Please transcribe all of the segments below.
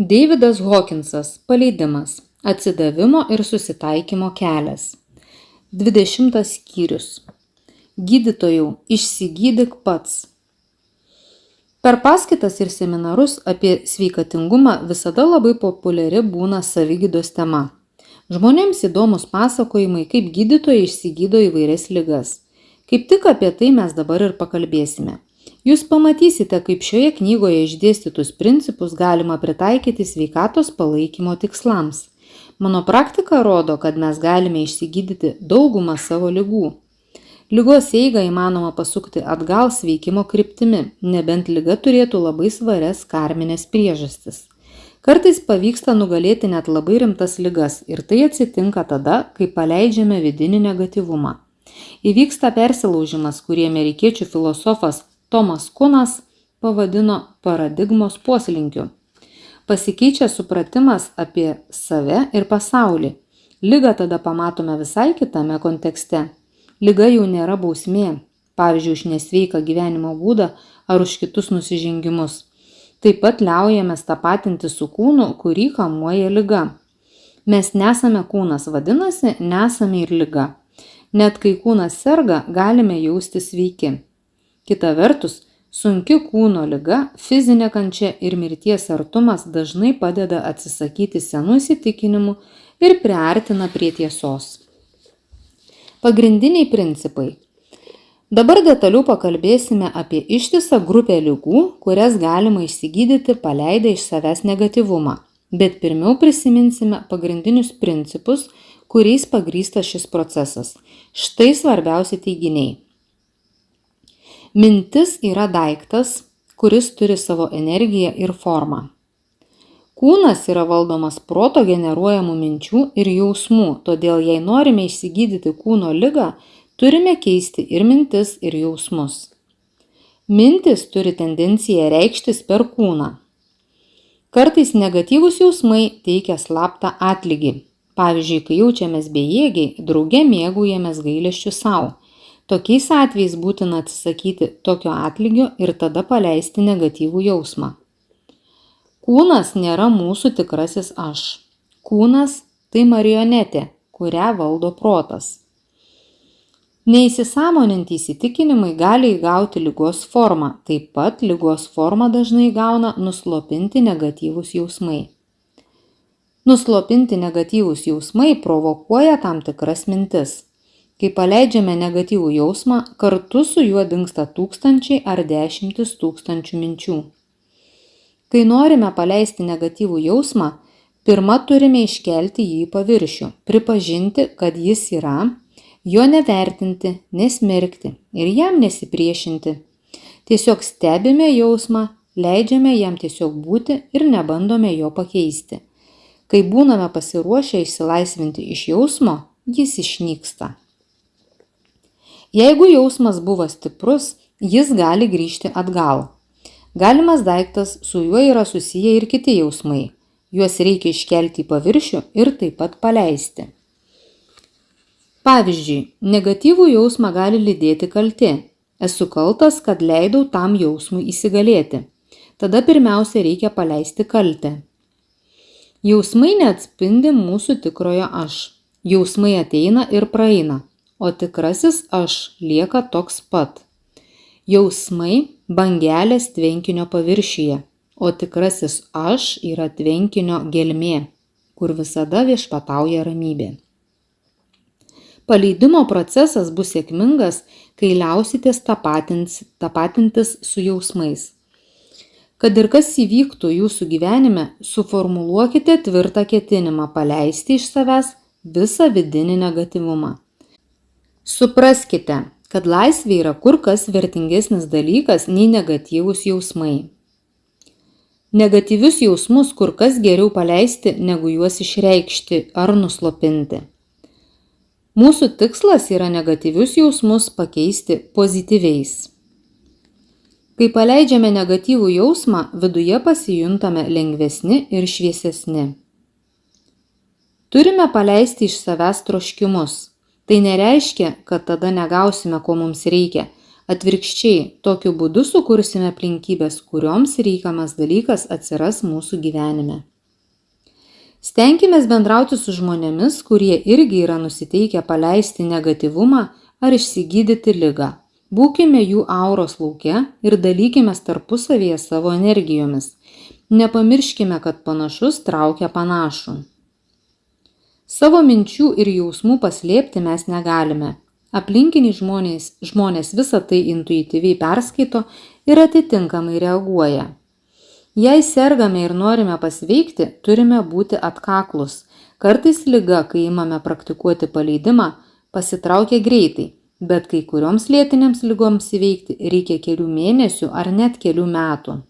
Deividas Hawkinsas. Paleidimas. Atsidavimo ir susitaikymo kelias. 20 skyrius. Gydytojau, išsigydyk pats. Per paskaitas ir seminarus apie sveikatingumą visada labai populiari būna savigydos tema. Žmonėms įdomus pasakojimai, kaip gydytojai išsigydo įvairias ligas. Kaip tik apie tai mes dabar ir pakalbėsime. Jūs pamatysite, kaip šioje knygoje išdėstytus principus galima pritaikyti sveikatos palaikymo tikslams. Mano praktika rodo, kad mes galime išsigydyti daugumą savo ligų. Ligos eigą įmanoma pasukti atgal sveikimo kryptimi, nebent liga turėtų labai svarias karminės priežastis. Kartais pavyksta nugalėti net labai rimtas ligas ir tai atsitinka tada, kai paleidžiame vidinį negatyvumą. Įvyksta persilaužimas, kurį amerikiečių filosofas Tomas Kunas pavadino paradigmos poslinkiu. Pasikeičia supratimas apie save ir pasaulį. Ligą tada pamatome visai kitame kontekste. Liga jau nėra bausmė, pavyzdžiui, už nesveiką gyvenimo būdą ar už kitus nusižengimus. Taip pat liaujamės tapatinti su kūnu, kurį kamuoja liga. Mes nesame kūnas, vadinasi, nesame ir liga. Net kai kūnas serga, galime jaustis sveiki. Kita vertus, sunki kūno liga, fizinė kančia ir mirties artumas dažnai padeda atsisakyti senų įsitikinimų ir priartina prie tiesos. Pagrindiniai principai. Dabar detaliau pakalbėsime apie ištisą grupę ligų, kurias galima išsigydyti paleidę iš savęs negatyvumą. Bet pirmiau prisiminsime pagrindinius principus, kuriais pagrįstas šis procesas. Štai svarbiausi teiginiai. Mintis yra daiktas, kuris turi savo energiją ir formą. Kūnas yra valdomas proto generuojamų minčių ir jausmų, todėl jei norime išsigydyti kūno ligą, turime keisti ir mintis, ir jausmus. Mintis turi tendenciją reikštis per kūną. Kartais negatyvūs jausmai teikia slaptą atlygį. Pavyzdžiui, kai jaučiamės bejėgiai, drauge mėgaujamės gailesčiu savo. Tokiais atvejais būtina atsisakyti tokio atlygio ir tada paleisti negatyvų jausmą. Kūnas nėra mūsų tikrasis aš. Kūnas tai marionetė, kurią valdo protas. Neįsisąmoninti įsitikinimai gali įgauti ligos formą, taip pat ligos formą dažnai įgauna nuslopinti negatyvūs jausmai. Nuslopinti negatyvūs jausmai provokuoja tam tikras mintis. Kai paleidžiame negatyvų jausmą, kartu su juo dingsta tūkstančiai ar dešimtis tūkstančių minčių. Kai norime paleisti negatyvų jausmą, pirma turime iškelti jį į paviršių, pripažinti, kad jis yra, jo nevertinti, nesmerkti ir jam nesipriešinti. Tiesiog stebime jausmą, leidžiame jam tiesiog būti ir nebandome jo pakeisti. Kai būname pasiruošę išsilaisvinti iš jausmo, jis išnyksta. Jeigu jausmas buvo stiprus, jis gali grįžti atgal. Galimas daiktas, su juo yra susiję ir kiti jausmai. Juos reikia iškelti į paviršių ir taip pat paleisti. Pavyzdžiui, negatyvų jausmą gali lydėti kaltė. Esu kaltas, kad leidau tam jausmui įsigalėti. Tada pirmiausia reikia paleisti kaltę. Jausmai neatspindi mūsų tikrojo aš. Jausmai ateina ir praeina. O tikrasis aš lieka toks pat. Jausmai bangelės tvenkinio paviršiuje, o tikrasis aš yra tvenkinio gelmė, kur visada viešpatauja ramybė. Paleidimo procesas bus sėkmingas, kai liausitės tapatintis su jausmais. Kad ir kas įvyktų jūsų gyvenime, suformuluokite tvirtą ketinimą paleisti iš savęs visą vidinį negatyvumą. Supraskite, kad laisvė yra kur kas vertingesnis dalykas nei negatyvūs jausmai. Negatyvius jausmus kur kas geriau paleisti, negu juos išreikšti ar nuslopinti. Mūsų tikslas yra negatyvius jausmus pakeisti pozityviais. Kai paleidžiame negatyvų jausmą, viduje pasijuntame lengvesni ir šviesesni. Turime paleisti iš savęs troškimus. Tai nereiškia, kad tada negausime, ko mums reikia. Atvirkščiai, tokiu būdu sukursime aplinkybės, kurioms reikiamas dalykas atsiras mūsų gyvenime. Stenkimės bendrauti su žmonėmis, kurie irgi yra nusiteikę paleisti negatyvumą ar išsigydyti ligą. Būkime jų auros lauke ir dalykimės tarpusavyje savo energijomis. Nepamirškime, kad panašus traukia panašų. Savo minčių ir jausmų paslėpti mes negalime. Aplinkiniai žmonės visą tai intuityviai perskaito ir atitinkamai reaguoja. Jei sergame ir norime pasveikti, turime būti atkaklus. Kartais liga, kai imame praktikuoti paleidimą, pasitraukia greitai, bet kai kurioms lėtinėms ligoms įveikti reikia kelių mėnesių ar net kelių metų.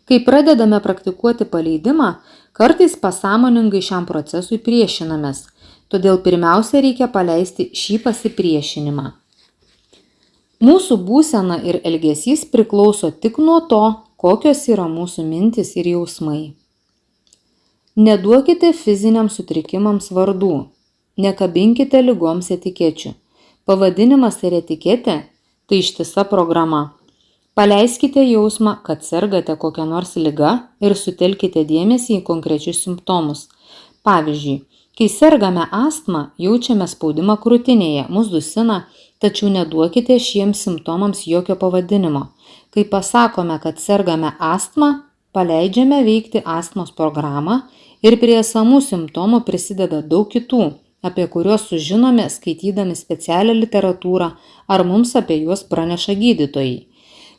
Kai pradedame praktikuoti paleidimą, kartais pasąmoningai šiam procesui priešinamės, todėl pirmiausia reikia paleisti šį pasipriešinimą. Mūsų būsena ir elgesys priklauso tik nuo to, kokios yra mūsų mintys ir jausmai. Neduokite fiziniams sutrikimams vardų, nekabinkite ligoms etikečių. Pavadinimas ir etiketė – tai ištisa programa. Paleiskite jausmą, kad sergate kokią nors ligą ir sutelkite dėmesį į konkrečius simptomus. Pavyzdžiui, kai sergame astmą, jaučiame spaudimą krūtinėje, mus dusina, tačiau neduokite šiems simptomams jokio pavadinimo. Kai pasakome, kad sergame astmą, paleidžiame veikti astmos programą ir prie esamų simptomų prisideda daug kitų, apie kuriuos sužinome skaitydami specialią literatūrą ar mums apie juos praneša gydytojai.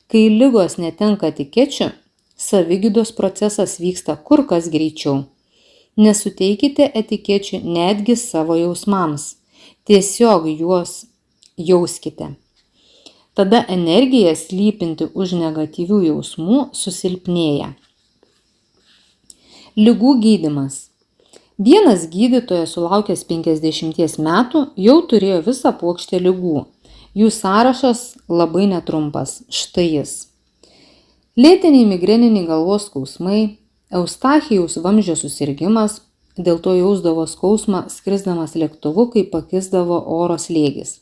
Kai ligos netenka etikečių, savigydos procesas vyksta kur kas greičiau. Nesuteikite etikečių netgi savo jausmams. Tiesiog juos jauskite. Tada energija slypinti už negatyvių jausmų susilpnėja. Ligų gydymas. Vienas gydytojas sulaukęs 50 metų jau turėjo visą puokštę ligų. Jų sąrašas labai netrumpas. Štai jis. Lėtiniai migreniniai galvos skausmai, Eustachijaus vamzdžio susirgimas, dėl to jausdavo skausmą skrisdamas lėktuvu, kai pakisdavo oro slėgis.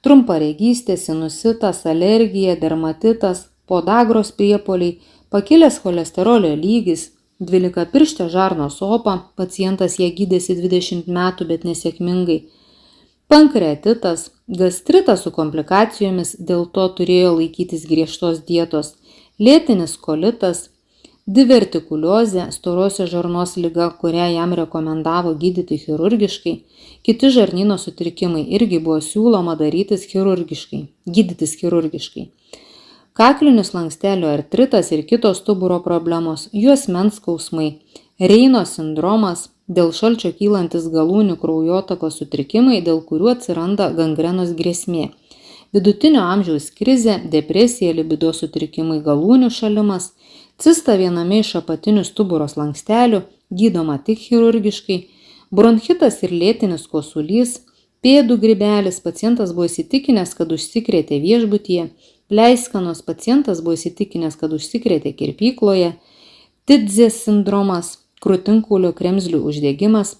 Trumparegystė, sinusitas, alergija, dermatitas, podagros priepuoliai, pakilęs cholesterolio lygis, 12-pirštė žarnos opa, pacientas ją gydėsi 20 metų, bet nesėkmingai, pankreatitas, gastritas su komplikacijomis, dėl to turėjo laikytis griežtos dietos, lėtinis kolitas, divertikuliozė, storosios žarnos liga, kurią jam rekomendavo gydyti chirurgiškai, kiti žarnyno sutrikimai irgi buvo siūloma gydytis chirurgiškai. Kaklinis lankstelio artritas ir kitos stuburo problemos, juosmens skausmai, Reino sindromas, dėl šalčio kylantis galūnių kraujotakos sutrikimai, dėl kurių atsiranda gangrenos grėsmė. Vidutinio amžiaus krizė, depresija, libido sutrikimai, galūnių šalimas, cista viename iš apatinių stuburo slankstelių, gydoma tik chirurgiškai, bronchitas ir lėtinis kosulys, pėdų grybelis, pacientas buvo įsitikinęs, kad užsikrėtė viešbutyje, pleiskanos, pacientas buvo įsitikinęs, kad užsikrėtė kirpykloje, Tidzės sindromas, krūtinkaulio kremzlių uždegimas,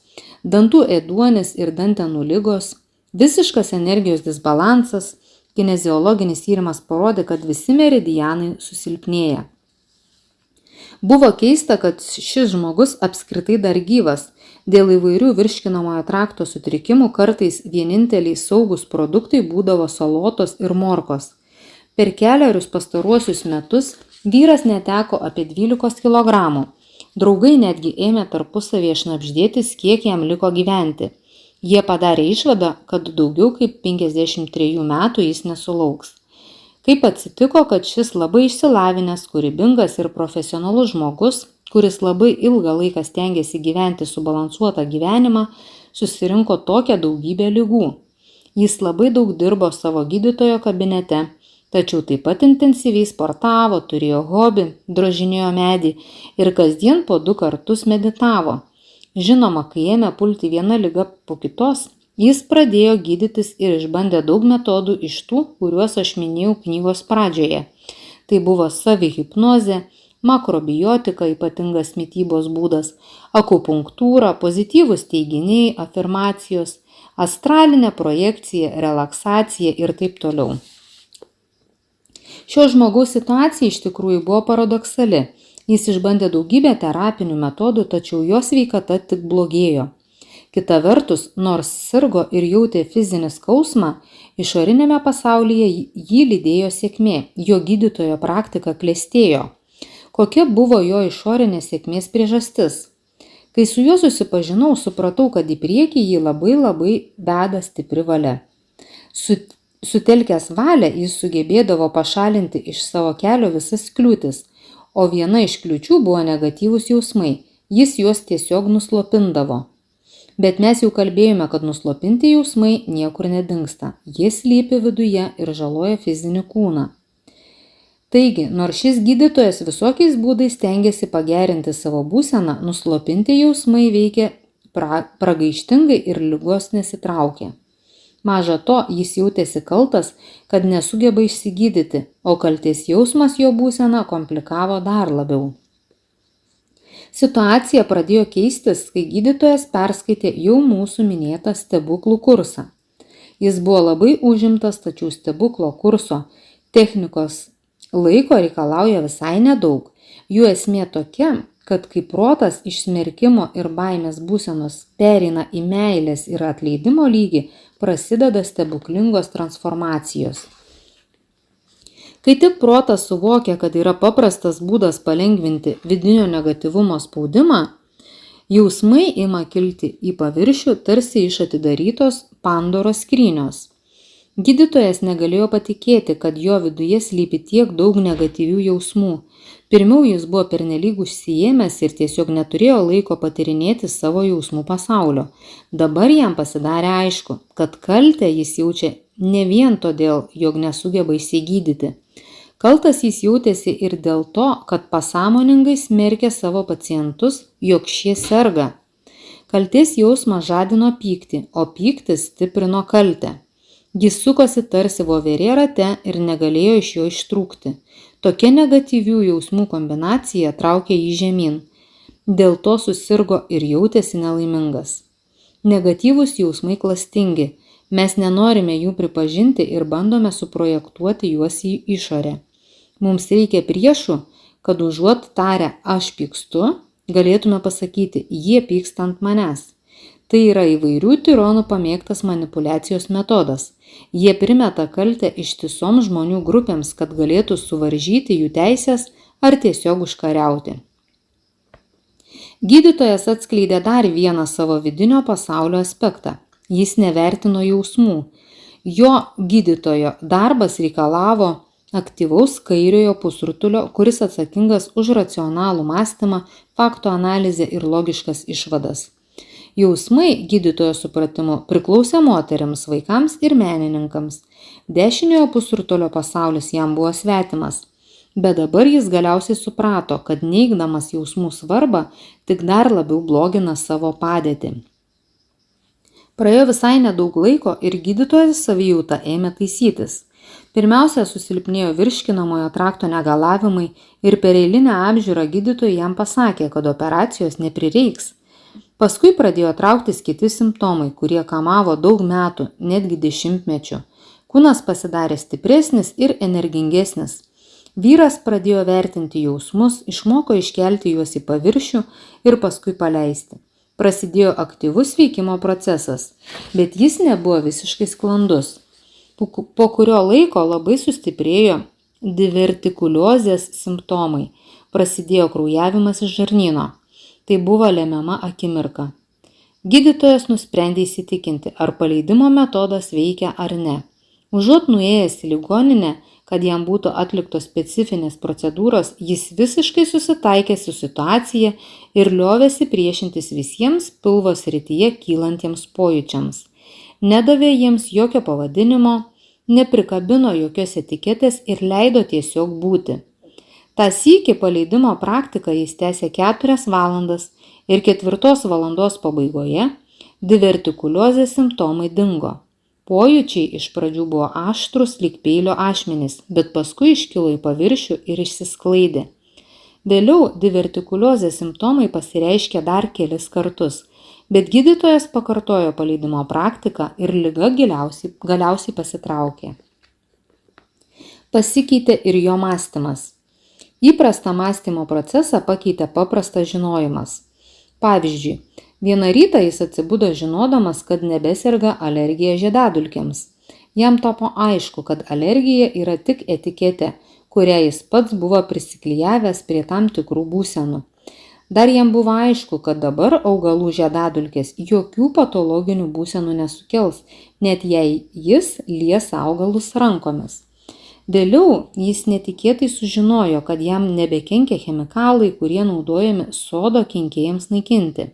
dantų ėduonis ir dantenų ligos, visiškas energijos disbalansas, kineziologinis tyrimas parodė, kad visi meridianai susilpnėja. Buvo keista, kad šis žmogus apskritai dar gyvas. Dėl įvairių virškinamojo trakto sutrikimų kartais vieninteliai saugus produktai būdavo salotos ir morkos. Per kelerius pastaruosius metus vyras neteko apie 12 kg. Draugai netgi ėmė tarpusavėje šnabždėtis, kiek jam liko gyventi. Jie padarė išvadą, kad daugiau kaip 53 metų jis nesulauks. Kaip atsitiko, kad šis labai išsilavinęs, kūrybingas ir profesionalus žmogus, kuris labai ilgą laiką stengiasi gyventi subalansuotą gyvenimą, susirinko tokią daugybę ligų. Jis labai daug dirbo savo gydytojo kabinete, tačiau taip pat intensyviai sportavo, turėjo hobį, drožinėjo medį ir kasdien po 2 kartus meditavo. Žinoma, kai ėmė pulti viena liga po kitos, jis pradėjo gydytis ir išbandė daug metodų iš tų, kuriuos aš minėjau knygos pradžioje. Tai buvo savihipnozė, makrobiotika, ypatingas mitybos būdas, akupunktūra, pozityvūs teiginiai, afirmacijos, astralinė projekcija, relaksacija ir taip toliau. Šio žmogaus situacija iš tikrųjų buvo paradoksali. Jis išbandė daugybę terapinių metodų, tačiau jo sveikata tik blogėjo. Kita vertus, nors sirgo ir jautė fizinį skausmą, išorinėme pasaulyje jį lydėjo sėkmė, jo gydytojo praktika klestėjo. Kokia buvo jo išorinė sėkmės priežastis? Kai su juo susipažinau, supratau, kad į priekį jį labai veda stipri valia. Sutelkęs valią jis sugebėdavo pašalinti iš savo kelio visas kliūtis, o viena iš kliūčių buvo negatyvūs jausmai, jis juos tiesiog nuslopindavo. Bet mes jau kalbėjome, kad nuslopinti jausmai niekur nedingsta, jie slypi viduje ir žaloja fizinį kūną. Taigi, nors šis gydytojas visokiais būdais stengiasi pagerinti savo būseną, nuslopinti jausmai veikia pragaištingai ir ligos nesitraukė. Maža to, jis jautėsi kaltas, kad nesugeba išsigydyti, o kaltės jausmas jo būseną komplikavo dar labiau. Situacija pradėjo keistis, kai gydytojas perskaitė jau mūsų minėtą stebuklų kursą. Jis buvo labai užimtas, tačiau stebuklo kurso technikos laiko reikalauja visai nedaug. Jų esmė tokia, kad kai protas iš smerkimo ir baimės būsenos pereina į meilės ir atleidimo lygį, prasideda stebuklingos transformacijos. Kai tik protas suvokia, kad yra paprastas būdas palengvinti vidinio negatyvumo spaudimą, jausmai ima kilti į paviršių tarsi iš atidarytos Pandoros skrynios. Gydytojas negalėjo patikėti, kad jo viduje slypi tiek daug negatyvių jausmų. Pirmiau jis buvo pernelyg užsiėmęs ir tiesiog neturėjo laiko patyrinėti savo jausmų pasaulio. Dabar jam pasidarė aišku, kad kaltę jis jaučia ne vien todėl, jog nesugeba išsigydyti. Kaltas jis jautėsi ir dėl to, kad pasąmoningai smerkė savo pacientus, jog šie serga. Kaltės jausmas žadino pyktį, o pyktis stiprino kaltę. Jis sukosi tarsi voverė rate ir negalėjo iš jo ištrūkti. Tokia negatyvių jausmų kombinacija traukė jį žemyn. Dėl to susirgo ir jautėsi nelaimingas. Negatyvūs jausmai klastingi. Mes nenorime jų pripažinti ir bandome suprojektuoti juos į išorę. Mums reikia priešų, kad užuot tarę aš pykstu, galėtume pasakyti jie pyksta ant manęs. Tai yra įvairių tironų pamėgtas manipuliacijos metodas. Jie primeta kaltę ištisoms žmonių grupėms, kad galėtų suvaržyti jų teisės ar tiesiog užkariauti. Gydytojas atskleidė dar vieną savo vidinio pasaulio aspektą. Jis nevertino jausmų. Jo gydytojo darbas reikalavo aktyvaus kairiojo pusrutulio, kuris atsakingas už racionalų mąstymą, faktų analizę ir logiškas išvadas. Jausmai gydytojo supratimu priklausė moteriams, vaikams ir menininkams. Dešiniojo pusrutulio pasaulis jam buvo svetimas, bet dabar jis galiausiai suprato, kad neigdamas jausmų svarbą, tik dar labiau blogina savo padėtį. Praėjo visai nedaug laiko ir gydytojas savijautą ėmė taisytis. Pirmiausia, susilpnėjo virškinamojo trakto negalavimai ir per eilinę apžiūrą gydytojai jam pasakė, kad operacijos neprireiks. Paskui pradėjo trauktis kiti simptomai, kurie kamavo daug metų, netgi dešimtmečių. Kūnas pasidarė stipresnis ir energingesnis. Vyras pradėjo vertinti jausmus, išmoko iškelti juos į paviršių ir paskui paleisti. Prasidėjo aktyvus veikimo procesas, bet jis nebuvo visiškai sklandus. Po kurio laiko labai sustiprėjo divertikuliozės simptomai. Prasidėjo kraujavimas iš žarnyno. Tai buvo lemiama akimirka. Gydytojas nusprendė įsitikinti, ar paleidimo metodas veikia ar ne. Užuot nuėjęs į ligoninę, kad jam būtų atliktos specifinės procedūros, jis visiškai susitaikė su situacija ir liovėsi priešintis visiems pilvo srityje kylantiems pojūčiams. Nedavė jiems jokio pavadinimo, neprikabino jokios etiketės ir leido tiesiog būti. Ta sykį paleidimo praktiką jis tęsė 4 valandas ir 4 valandos pabaigoje divertikuliozės simptomai dingo. Pojūčiai iš pradžių buvo aštrus lyg peilio ašmenys, bet paskui iškilo į paviršių ir išsisklaidė. Vėliau divertikuliozės simptomai pasireiškė dar kelis kartus, bet gydytojas pakartojo paleidimo praktiką ir liga galiausiai pasitraukė. Pasikeitė ir jo mąstymas. Įprastą mąstymo procesą pakeitė paprastas žinojimas. Pavyzdžiui, vieną rytą jis atsibudo žinodamas, kad nebeserga alergija žiedadulkėms. Jam tapo aišku, kad alergija yra tik etiketė, kurią jis pats buvo prisiklijavęs prie tam tikrų būsenų. Dar jam buvo aišku, kad dabar augalų žiedadulkės jokių patologinių būsenų nesukels, net jei jis lies augalus rankomis. Vėliau jis netikėtai sužinojo, kad jam nebekenkia chemikalai, kurie naudojami sodo kenkėjams naikinti.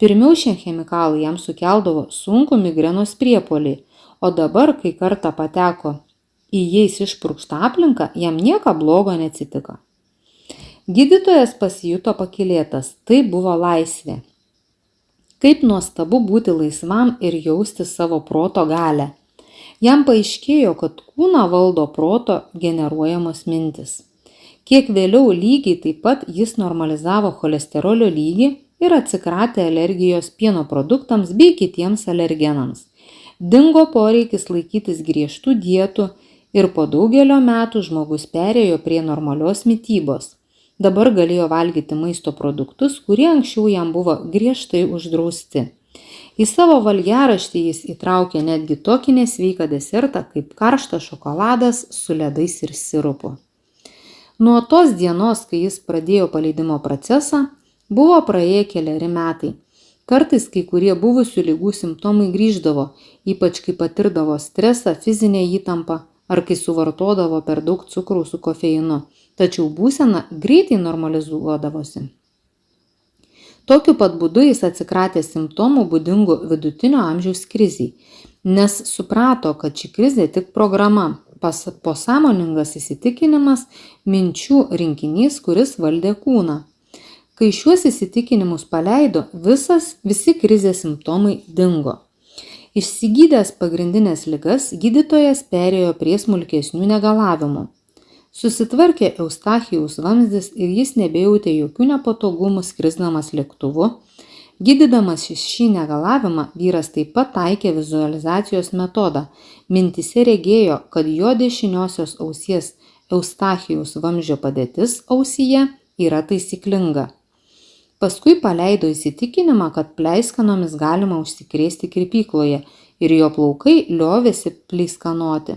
Pirmiau šie chemikalai jam sukeldavo sunkų migrenos priepuolį, o dabar, kai kartą pateko į jais išpurkštą aplinką, jam nieko blogo neatsitiko. Gydytojas pasijuto pakylėtas, tai buvo laisvė. Kaip nuostabu būti laisvam ir jausti savo proto galią. Jam paaiškėjo, kad kūną valdo proto generuojamos mintis. Kiek vėliau lygiai taip pat jis normalizavo cholesterolio lygį ir atsikratė alergijos pieno produktams bei kitiems alergenams. Dingo poreikis laikytis griežtų dietų ir po daugelio metų žmogus perėjo prie normalios mitybos. Dabar galėjo valgyti maisto produktus, kurie anksčiau jam buvo griežtai uždrausti. Į savo valgiaraštį jis įtraukė netgi tokį nesveiką desertą kaip karštas šokoladas su ledais ir sirupu. Nuo tos dienos, kai jis pradėjo paleidimo procesą, buvo praėję keleri metai. Kartais kai kurie buvusių ligų simptomai grįždavo, ypač kai patirdavo stresą, fizinę įtampą ar kai suvartodavo per daug cukraus su kofeinu, tačiau būsena greitai normalizuodavosi. Tokiu pat būdu jis atsikratė simptomų būdingų vidutinio amžiaus krizei, nes suprato, kad ši krizė tik programa, pasąmoningas įsitikinimas, minčių rinkinys, kuris valdė kūną. Kai šiuos įsitikinimus paleido, visi krizės simptomai dingo. Išsigydęs pagrindinės ligas, gydytojas perėjo prie smulkesnių negalavimų. Susitvarkė Eustachijaus vamzdis ir jis nebejautė jokių nepatogumų skrisdamas lėktuvu. Gydydamas šį negalavimą, vyras taip pat taikė vizualizacijos metodą. Mintyse regėjo, kad jo dešiniosios ausies Eustachijaus vamzdžio padėtis ausyje yra taisyklinga. Paskui paleido įsitikinimą, kad pleiskanomis galima užsikrėsti kirpykloje ir jo plaukai liovėsi pleiskanoti.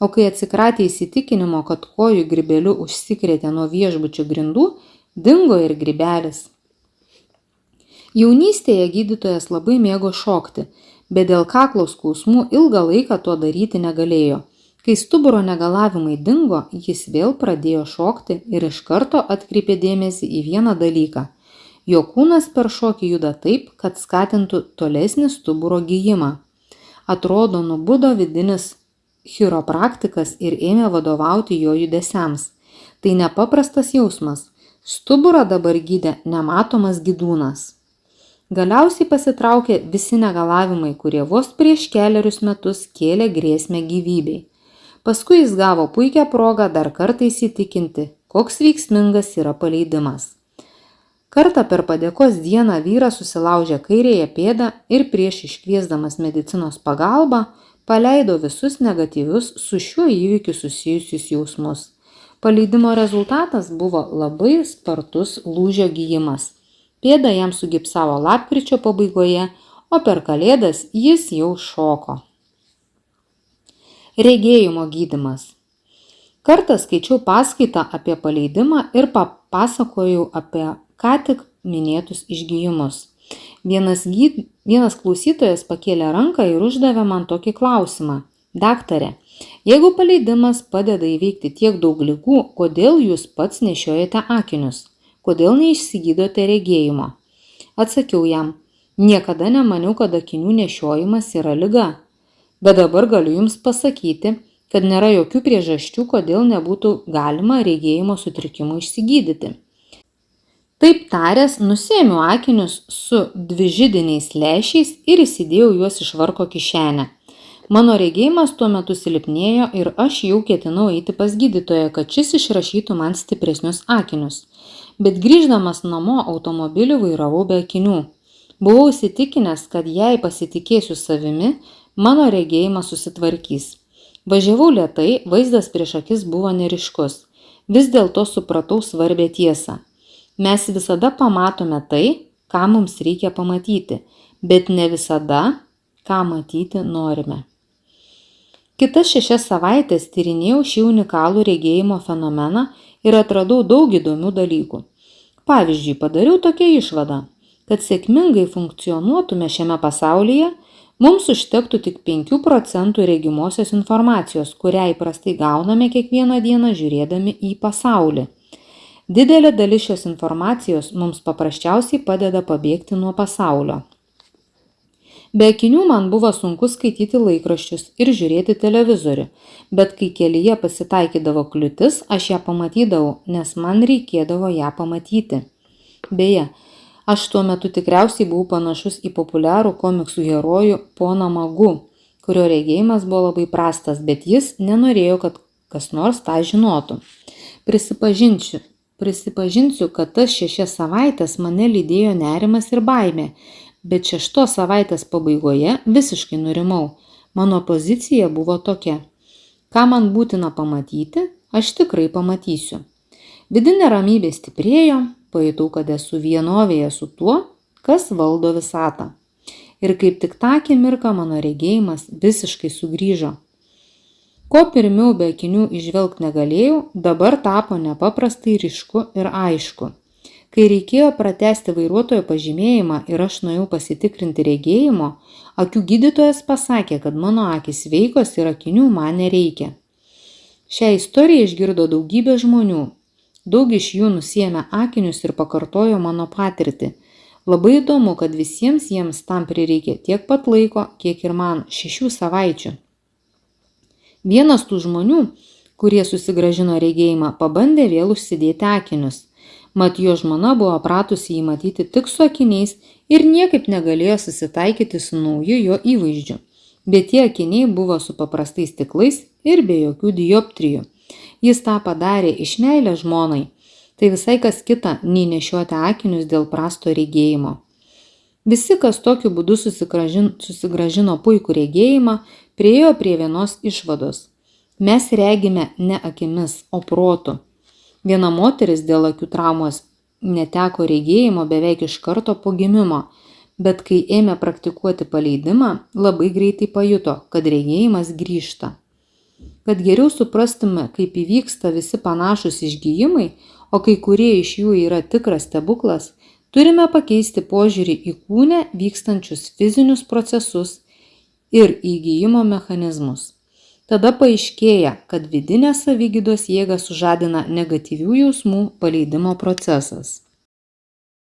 O kai atsikratė įsitikinimo, kad kojų grybeliu užsikrėtė nuo viešbučio grindų, dingo ir grybelis. Jaunystėje gydytojas labai mėgo šokti, bet dėl kaklo skausmų ilgą laiką to daryti negalėjo. Kai stuburo negalavimai dingo, jis vėl pradėjo šokti ir iš karto atkreipė dėmesį į vieną dalyką. Jo kūnas per šokį juda taip, kad skatintų tolesnį stuburo gijimą. Atrodo, nubudo vidinis chiropraktikas ir ėmė vadovauti jo judesiams. Tai nepaprastas jausmas. Stuburą dabar gydė nematomas gydūnas. Galiausiai pasitraukė visi negalavimai, kurie vos prieš kelerius metus kėlė grėsmę gyvybei. Paskui jis gavo puikią progą dar kartą įsitikinti, koks veiksmingas yra paleidimas. Kartą per padėkos dieną vyras susilaužė kairėje pėdą ir prieš iškviesdamas medicinos pagalbą paleido visus negatyvius su šiuo įvykiu susijusius jausmus. Paleidimo rezultatas buvo labai spartus lūžio gijimas. Pėda jam sugipsavo lapkričio pabaigoje, o per kalėdas jis jau šoko. Regėjimo gydymas. Kartą skaičiau paskaitą apie paleidimą ir papasakojau apie ką tik minėtus išgijimus. Vienas klausytojas pakėlė ranką ir uždavė man tokį klausimą. Daktare, jeigu paleidimas padeda įveikti tiek daug ligų, kodėl jūs pats nešiojate akinius? Kodėl neišsigydote regėjimo? Atsakiau jam, niekada nemaniau, kad akinių nešiojimas yra liga. Bet dabar galiu jums pasakyti, kad nėra jokių priežasčių, kodėl nebūtų galima regėjimo sutrikimų išsigydyti. Taip taręs, nusiėmiau akinius su dvižidiniais lęšiais ir įsidėjau juos į švarko kišenę. Mano regėjimas tuo metu silpnėjo ir aš jau ketinau eiti pas gydytoją, kad šis išrašytų man stipresnius akinius. Bet grįždamas namo automobilį vairavau be akinių. Buvau įsitikinęs, kad jei pasitikėsiu savimi, mano regėjimas susitvarkys. Važiavau lėtai, vaizdas prieš akis buvo neryškus. Vis dėlto supratau svarbią tiesą. Mes visada pamatome tai, ką mums reikia pamatyti, bet ne visada, ką matyti norime. Kitas 6 savaitės tyrinėjau šį unikalų regėjimo fenomeną ir atradau daug įdomių dalykų. Pavyzdžiui, padariau tokią išvadą, kad sėkmingai funkcionuotume šiame pasaulyje, mums užtektų tik 5 procentų regimosios informacijos, kurią įprastai gauname kiekvieną dieną žiūrėdami į pasaulį. Didelė dalis šios informacijos mums paprasčiausiai padeda pabėgti nuo pasaulio. Be akinių man buvo sunku skaityti laikraščius ir žiūrėti televizorių, bet kai kelyje pasitaikydavo kliūtis, aš ją pamatydavau, nes man reikėdavo ją pamatyti. Beje, aš tuo metu tikriausiai buvau panašus į populiarų komiksų herojų poną Magu, kurio regėjimas buvo labai prastas, bet jis nenorėjo, kad kas nors tą žinotų. Prisipažinsiu, kad tas 6 savaitės mane lydėjo nerimas ir baimė, bet 6 savaitės pabaigoje visiškai nurimau. Mano pozicija buvo tokia. Ką man būtina pamatyti, aš tikrai pamatysiu. Vidinė ramybė stiprėjo, pajutau, kad esu vienovėje su tuo, kas valdo visatą. Ir kaip tik tą akimirką mano regėjimas visiškai sugrįžo. Ko pirmiau be akinių įžvelgti negalėjau, dabar tapo nepaprastai ryšku ir aišku. Kai reikėjo pratęsti vairuotojo pažymėjimą ir aš nuėjau pasitikrinti regėjimo, akių gydytojas pasakė, kad mano akys sveikos ir akinių man nereikia. Šią istoriją išgirdo daugybė žmonių. Daug iš jų nusiėmė akinius ir pakartojo mano patirtį. Labai įdomu, kad visiems jiems tam prireikė tiek pat laiko, kiek ir man 6 savaičių. Vienas tų žmonių, kurie susigrąžino regėjimą, pabandė vėl užsidėti akinius. Mat jo žmona buvo pratusi jį matyti tik su akiniais ir niekaip negalėjo susitaikyti su nauju jo įvaizdžiu. Bet tie akiniai buvo su paprastais stiklais ir be jokių dioptrijų. Jis tą padarė iš meilės žmonai. Tai visai kas kita, nei nešioti akinius dėl prasto regėjimo. Visi, kas tokiu būdu susigrąžino puikų regėjimą, priėjo prie vienos išvados. Mes regime ne akimis, o protu. Viena moteris dėl akių traumos neteko regėjimo beveik iš karto po gimimo, bet kai ėmė praktikuoti paleidimą, labai greitai pajuto, kad regėjimas grįžta. Kad geriau suprastume, kaip įvyksta visi panašūs išgijimai, o kai kurie iš jų yra tikras stebuklas, turime pakeisti požiūrį į kūne vykstančius fizinius procesus ir įgijimo mechanizmus. Tada paaiškėja, kad vidinės savigydos jėgą sužadina negatyvių jausmų paleidimo procesas.